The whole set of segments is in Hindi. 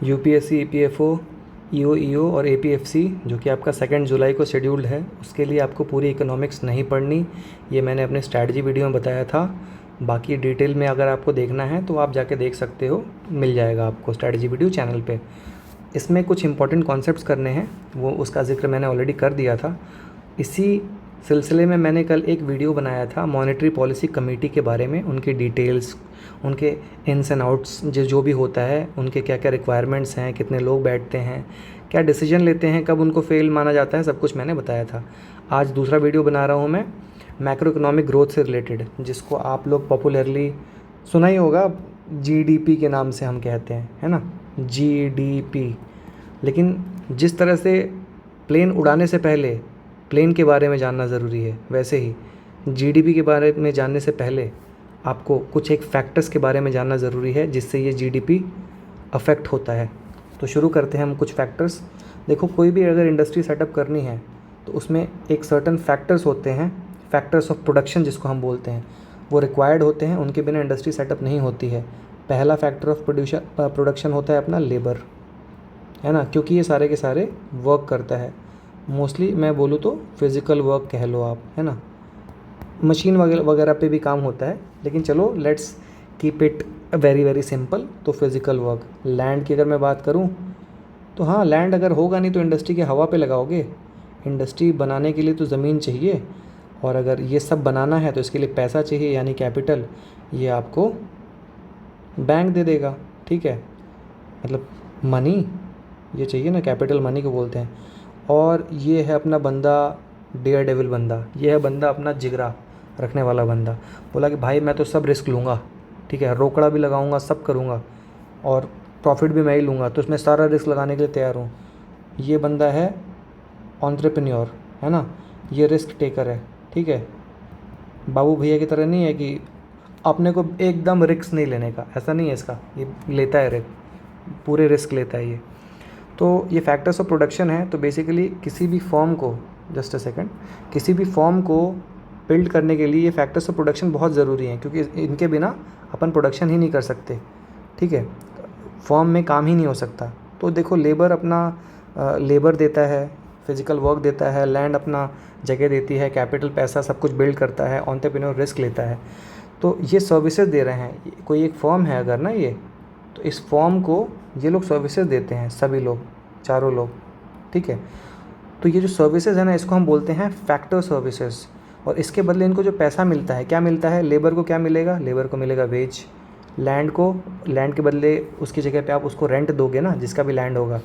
यूपीएससी, ईपीएफओ, ईओ और एपीएफसी जो कि आपका 2 जुलाई को शेड्यूल्ड है, उसके लिए आपको पूरी इकोनॉमिक्स नहीं पढ़नी। ये मैंने अपने स्ट्रैटेजी वीडियो में बताया था। बाकी डिटेल में अगर आपको देखना है तो आप जाके देख सकते हो, मिल जाएगा आपको स्ट्रैटेजी वीडियो चैनल पे। इसमें कुछ इंपॉर्टेंट कॉन्सेप्ट्स करने हैं, वो उसका जिक्र मैंने ऑलरेडी कर दिया था। इसी सिलसिले में मैंने कल एक वीडियो बनाया था मॉनेटरी पॉलिसी कमेटी के बारे में, उनकी डिटेल्स, उनके इन्स एंड आउट्स, जो भी होता है, उनके क्या क्या रिक्वायरमेंट्स हैं, कितने लोग बैठते हैं, क्या डिसीजन लेते हैं, कब उनको फेल माना जाता है, सब कुछ मैंने बताया था। आज दूसरा वीडियो बना रहा हूँ मैं मैक्रो इकोनॉमिक ग्रोथ से रिलेटेड, जिसको आप लोग पॉपुलरली सुना ही होगा, जीडीपी के नाम से हम कहते हैं, है ना, जीडीपी। लेकिन जिस तरह से प्लेन उड़ाने से पहले प्लेन के बारे में जानना ज़रूरी है, वैसे ही जीडीपी के बारे में जानने से पहले आपको कुछ एक फैक्टर्स के बारे में जानना ज़रूरी है, जिससे ये जीडीपी अफेक्ट होता है। तो शुरू करते हैं हम कुछ फैक्टर्स। देखो, कोई भी अगर इंडस्ट्री सेटअप करनी है तो उसमें एक सर्टन फैक्टर्स होते हैं, फैक्टर्स ऑफ प्रोडक्शन जिसको हम बोलते हैं, वो रिक्वायर्ड होते हैं, उनके बिना इंडस्ट्री सेटअप नहीं होती है। पहला फैक्टर ऑफ प्रोडक्शन होता है अपना लेबर, है ना, क्योंकि ये सारे के सारे वर्क करता है। मोस्टली मैं बोलूँ तो फिज़िकल वर्क कह लो आप, है ना, मशीन वगैरह पे भी काम होता है, लेकिन चलो let's keep it very very simple. तो फिज़िकल वर्क। लैंड की अगर मैं बात करूँ तो हाँ, लैंड अगर होगा नहीं तो इंडस्ट्री के हवा पे लगाओगे। इंडस्ट्री बनाने के लिए तो ज़मीन चाहिए, और अगर ये सब बनाना है तो इसके लिए पैसा चाहिए, यानी कैपिटल। ये आपको बैंक दे देगा, ठीक है, मतलब मनी ये चाहिए ना, कैपिटल मनी को बोलते हैं। और ये है अपना बंदा, डेयर डेविल बंदा। ये है बंदा अपना जिगरा रखने वाला बंदा, बोला कि भाई मैं तो सब रिस्क लूँगा, ठीक है, रोकड़ा भी लगाऊंगा, सब करूँगा, और प्रॉफिट भी मैं ही लूँगा, तो इसमें सारा रिस्क लगाने के लिए तैयार हूँ। ये बंदा है एंटरप्रेन्योर, है ना, ये रिस्क टेकर है, ठीक है। बाबू भैया की तरह नहीं है कि अपने को एकदम रिस्क नहीं लेने का, ऐसा नहीं है इसका, ये लेता है रिस्क, पूरे रिस्क लेता है ये। तो ये फैक्टर्स ऑफ प्रोडक्शन है। तो बेसिकली किसी भी फॉर्म को, जस्ट अ सेकंड, किसी भी फॉर्म को बिल्ड करने के लिए ये फैक्टर्स ऑफ प्रोडक्शन बहुत ज़रूरी हैं, क्योंकि इनके बिना अपन प्रोडक्शन ही नहीं कर सकते, ठीक है, फॉर्म में काम ही नहीं हो सकता। तो देखो, लेबर अपना लेबर देता है, फिज़िकल वर्क देता है, लैंड अपना जगह देती है, कैपिटल पैसा सब कुछ बिल्ड करता है, एंटरप्रेन्योर रिस्क लेता है। तो ये सर्विसेज दे रहे हैं। कोई एक फॉर्म है अगर ना, ये तो इस फॉर्म को ये लोग सर्विसेज देते हैं, सभी लोग, चारों लोग, ठीक है। तो ये जो सर्विसेज है ना, इसको हम बोलते हैं फैक्टर सर्विसेज। और इसके बदले इनको जो पैसा मिलता है, क्या मिलता है, लेबर को क्या मिलेगा, लेबर को मिलेगा वेज। लैंड को, लैंड के बदले उसकी जगह पे आप उसको रेंट दोगे ना, जिसका भी लैंड होगा।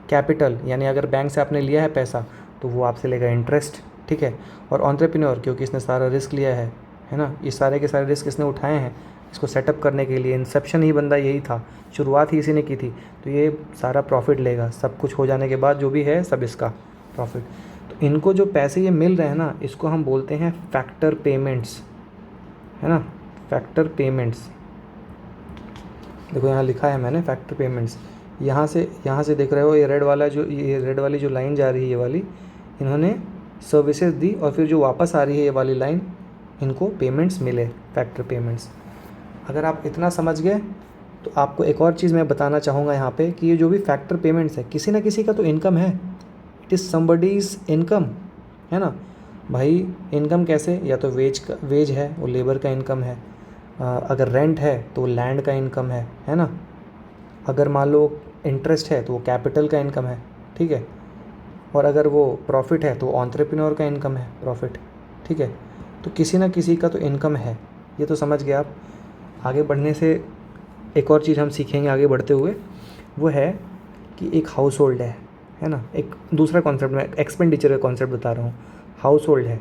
कैपिटल, यानी अगर बैंक से आपने लिया है पैसा तो वो आपसे लेगा इंटरेस्ट, ठीक है। और एंटरप्रेन्योर, क्योंकि इसने सारा रिस्क लिया है ना, ये सारे के सारे रिस्क इसने उठाए हैं इसको सेटअप करने के लिए। इंसेप्शन ही बंदा यही था, शुरुआत ही इसी ने की थी, तो ये सारा प्रॉफिट लेगा। सब कुछ हो जाने के बाद जो भी है सब इसका प्रॉफिट। तो इनको जो पैसे ये मिल रहे हैं ना, इसको हम बोलते हैं फैक्टर पेमेंट्स, है ना, फैक्टर पेमेंट्स। देखो यहाँ लिखा है मैंने फैक्टर पेमेंट्स। यहाँ से देख रहे हो, ये रेड वाली जो लाइन जा रही है, ये वाली इन्होंने सर्विसेज दी, और फिर जो वापस आ रही है ये वाली लाइन, इनको पेमेंट्स मिले, फैक्टर पेमेंट्स। अगर आप इतना समझ गए तो आपको एक और चीज़ मैं बताना चाहूँगा यहाँ पे, कि ये जो भी फैक्टर पेमेंट्स है, किसी ना किसी का तो इनकम है। इट इज़ समबडीज़ इनकम, है ना भाई। इनकम कैसे, या तो वेज है, वो लेबर का इनकम है। अगर रेंट है तो वो लैंड का इनकम है ना। अगर मान लो इंटरेस्ट है तो वो कैपिटल का इनकम है, ठीक है। और अगर वो प्रॉफिट है तो वो एंटरप्रेन्योर का इनकम है, प्रॉफिट, ठीक है। तो किसी ना किसी का तो इनकम है, ये तो समझ गए आप। आगे बढ़ने से एक और चीज़ हम सीखेंगे आगे बढ़ते हुए, वो है कि एक हाउस होल्ड है ना। एक दूसरा कॉन्सेप्ट, मैं एक्सपेंडिचर का कॉन्सेप्ट बता रहा हूँ। हाउस होल्ड है,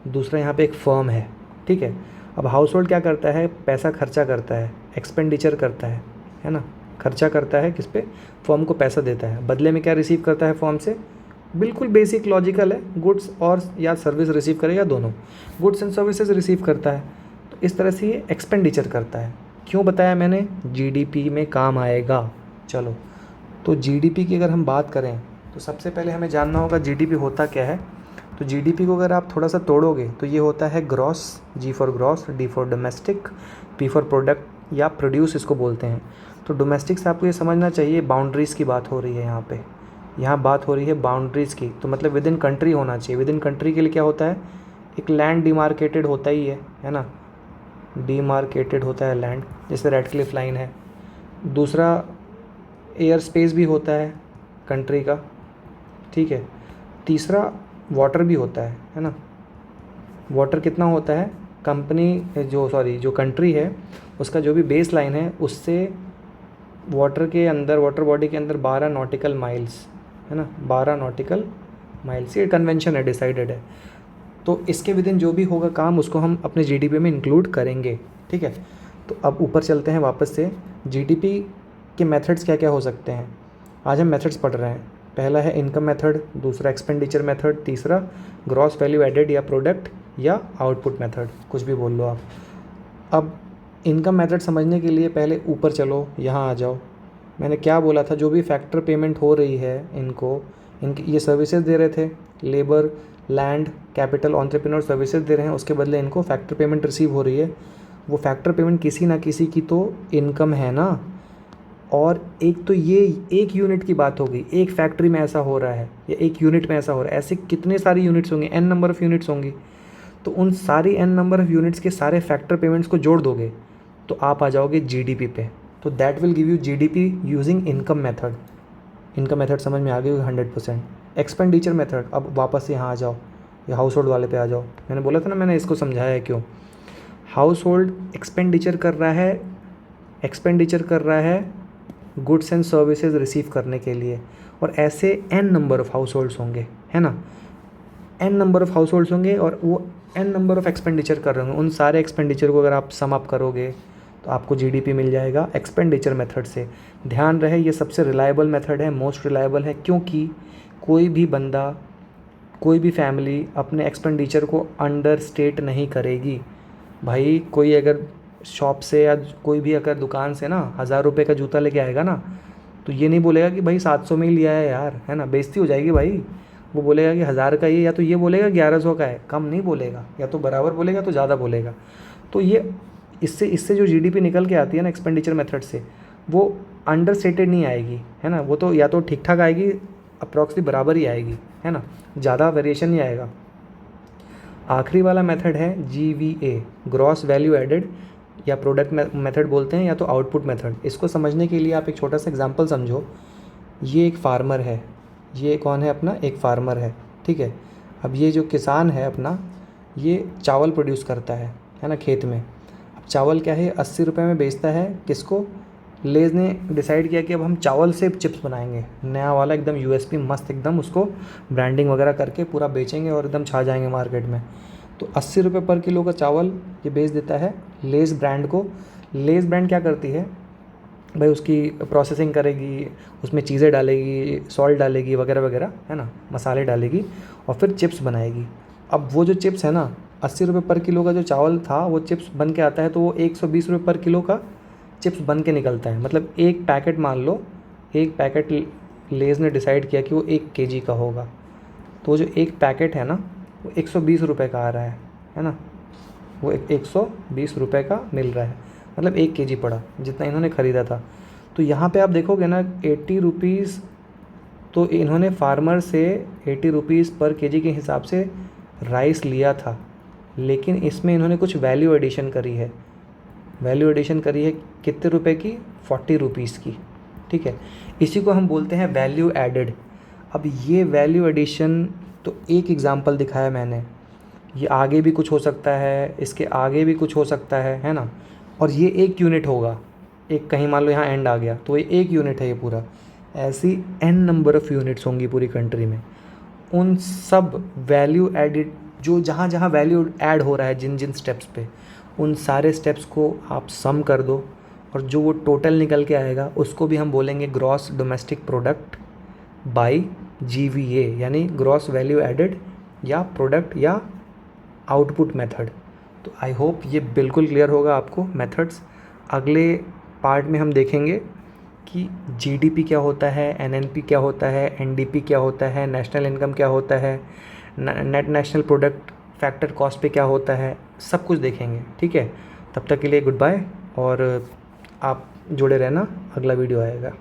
दूसरा यहाँ पे एक फर्म है, ठीक है। अब हाउस होल्ड क्या करता है, पैसा खर्चा करता है, एक्सपेंडिचर करता है ना, खर्चा करता है किस पे, फर्म को पैसा देता है। बदले में क्या रिसीव करता है फर्म से, बिल्कुल बेसिक लॉजिकल है, गुड्स और या सर्विस रिसीव करेगा, दोनों गुड्स एंड सर्विसेज रिसीव करता है। तो इस तरह से ये एक्सपेंडिचर करता है। क्यों बताया मैंने, जीडीपी में काम आएगा। चलो, तो जीडीपी की अगर हम बात करें तो सबसे पहले हमें जानना होगा जीडीपी होता क्या है। तो जीडीपी को अगर आप थोड़ा सा तोड़ोगे तो ये होता है gross, G for gross, D for domestic, P for product या प्रोड्यूस इसको बोलते हैं। तो डोमेस्टिक से आपको ये समझना चाहिए बाउंड्रीज़ की बात हो रही है यहाँ पे, यहाँ बात हो रही है बाउंड्रीज़ की। तो मतलब विद इन कंट्री होना चाहिए। विद इन कंट्री के लिए क्या होता है, एक लैंड डिमार्केटेड होता ही है ना, डिमार्केटेड होता है लैंड, जैसे रेड क्लिफ लाइन है। दूसरा एयर स्पेस भी होता है कंट्री का, ठीक है। तीसरा वाटर भी होता है ना। वाटर कितना होता है, कंपनी जो कंट्री है उसका जो भी बेस लाइन है उससे वाटर के अंदर, वाटर बॉडी के अंदर 12 नॉटिकल माइल्स है ना, 12 नॉटिकल माइल्स, ये कन्वेंशन है, डिसाइडेड है। तो इसके विद इन जो भी होगा काम उसको हम अपने जीडीपी में इंक्लूड करेंगे, ठीक है। तो अब ऊपर चलते हैं वापस से। जीडीपी के मेथड्स क्या क्या हो सकते हैं, आज हम मेथड्स पढ़ रहे हैं। पहला है इनकम मेथड, दूसरा एक्सपेंडिचर मेथड, तीसरा ग्रॉस वैल्यू एडेड या प्रोडक्ट या आउटपुट मेथड, कुछ भी बोल लो आप। अब इनकम मेथड समझने के लिए पहले ऊपर चलो, यहाँ आ जाओ। मैंने क्या बोला था, जो भी फैक्टर पेमेंट हो रही है इनकी ये सर्विसेज दे रहे थे, labour, land, capital, entrepreneur services दे रहे हैं, उसके बदले इनको फैक्टर पेमेंट रिसीव हो रही है। वो फैक्टर पेमेंट किसी ना किसी की तो इनकम है ना। और एक तो ये एक यूनिट की बात होगी, एक फैक्ट्री में ऐसा हो रहा है या एक यूनिट में ऐसा हो रहा है, ऐसे कितने सारी यूनिट्स होंगी, n नंबर ऑफ़ यूनिट्स होंगी। तो उन सारी n नंबर ऑफ़ यूनिट्स के सारे फैक्टर पेमेंट्स को जोड़ दोगे तो आप आ जाओगे जीडीपी पे। तो that will give you GDP using income method. Income method समझ में आ गई 100%। एक्सपेंडिचर मेथड, अब वापस यहाँ आ जाओ, ये हाउस होल्ड वाले पे आ जाओ। मैंने बोला था ना, मैंने इसको समझाया है क्यों। हाउस होल्ड एक्सपेंडिचर कर रहा है गुड्स एंड सर्विसेज रिसीव करने के लिए, और ऐसे n number of house holds होंगे, है ना, n number of house holds होंगे और वो n नंबर ऑफ़ एक्सपेंडिचर कर रहे होंगे। उन सारे एक्सपेंडिचर को अगर आप सम अप करोगे तो आपको जीडीपी मिल जाएगा एक्सपेंडिचर मेथड से। ध्यान रहे ये सबसे रिलायबल मेथड है, मोस्ट रिलायबल है, क्योंकि कोई भी बंदा, कोई भी फैमिली अपने एक्सपेंडिचर को अंडर स्टेट नहीं करेगी। भाई कोई अगर शॉप से या कोई भी अगर दुकान से ना 1000 रुपये का जूता लेके आएगा ना, तो ये नहीं बोलेगा कि भाई 700 में ही लिया है यार, है ना, बेइज्जती हो जाएगी भाई। वो बोलेगा कि 1000 का ये, या तो ये बोलेगा 1100 का है, कम नहीं बोलेगा, या तो बराबर बोलेगा तो ज़्यादा बोलेगा। तो ये इससे जो जीडीपी निकल के आती है ना एक्सपेंडिचर मेथड से, वो अंडर स्टेटेड नहीं आएगी, है ना। वो तो या तो ठीक ठाक आएगी, अप्रॉक्सली बराबर ही आएगी, है ना, ज़्यादा वेरिएशन नहीं आएगा। आखिरी वाला मेथड है GVA, ग्रॉस वैल्यू एडेड, या प्रोडक्ट मेथड बोलते हैं, या तो आउटपुट मेथड। इसको समझने के लिए आप एक छोटा सा एग्जांपल समझो। ये एक फार्मर है, ये कौन है अपना, एक फार्मर है, ठीक है। अब ये जो किसान है अपना, ये चावल प्रोड्यूस करता है ना, खेत में। अब चावल क्या है, 80 रुपये में बेचता है किसको, लेज़ ने डिसाइड किया कि अब हम चावल से चिप्स बनाएंगे, नया वाला एकदम USP मस्त, एकदम उसको ब्रांडिंग वगैरह करके पूरा बेचेंगे और एकदम छा जाएंगे मार्केट में। तो 80 रुपये पर किलो का चावल ये बेच देता है लेज़ ब्रांड को। लेज़ ब्रांड क्या करती है भाई, उसकी प्रोसेसिंग करेगी, उसमें चीज़ें डालेगी, सॉल्ट डालेगी वगैरह वगैरह, है ना, मसाले डालेगी और फिर चिप्स बनाएगी। अब वो जो चिप्स है ना, 80 रुपये पर किलो का जो चावल था वो चिप्स बन के आता है, तो वो 120 रुपये पर किलो का चिप्स बन के निकलता है। मतलब एक पैकेट, मान लो एक पैकेट लेज़ ने डिसाइड किया कि वो 1 kg का होगा, तो जो एक पैकेट है ना वो 120 रुपये का आ रहा है ना, वो 120 रुपये का मिल रहा है, मतलब 1 kg पड़ा जितना इन्होंने ख़रीदा था। तो यहाँ पे आप देखोगे ना 80 रुपीज़, तो इन्होंने फार्मर से 80 रुपीज़ पर kg के हिसाब से राइस लिया था, लेकिन इसमें इन्होंने कुछ वैल्यू एडिशन करी है। वैल्यू एडिशन करी है कितने रुपए की, 40 रुपीज़ की, ठीक है। इसी को हम बोलते हैं वैल्यू एडेड। अब ये वैल्यू एडिशन, तो एक एग्ज़ाम्पल दिखाया मैंने, ये आगे भी कुछ हो सकता है, इसके आगे भी कुछ हो सकता है ना। और ये एक यूनिट होगा, एक कहीं मान लो यहाँ एंड आ गया तो ये एक यूनिट है ये पूरा। ऐसी n नंबर ऑफ़ यूनिट्स होंगी पूरी कंट्री में। उन सब वैल्यू एडिड, जो जहाँ जहाँ वैल्यू ऐड हो रहा है जिन जिन स्टेप्स पे, उन सारे स्टेप्स को आप सम कर दो और जो वो टोटल निकल के आएगा उसको भी हम बोलेंगे gross domestic product by GVA, यानी ग्रॉस वैल्यू एडेड या प्रोडक्ट या आउटपुट मेथड। तो आई होप ये बिल्कुल क्लियर होगा आपको मेथड्स। अगले पार्ट में हम देखेंगे कि GDP क्या होता है, NNP क्या होता है, NDP क्या होता है, नेशनल इनकम क्या होता है, net national product factor cost पे क्या होता है, सब कुछ देखेंगे, ठीक है। तब तक के लिए गुड बाय और आप जुड़े रहना, अगला वीडियो आएगा।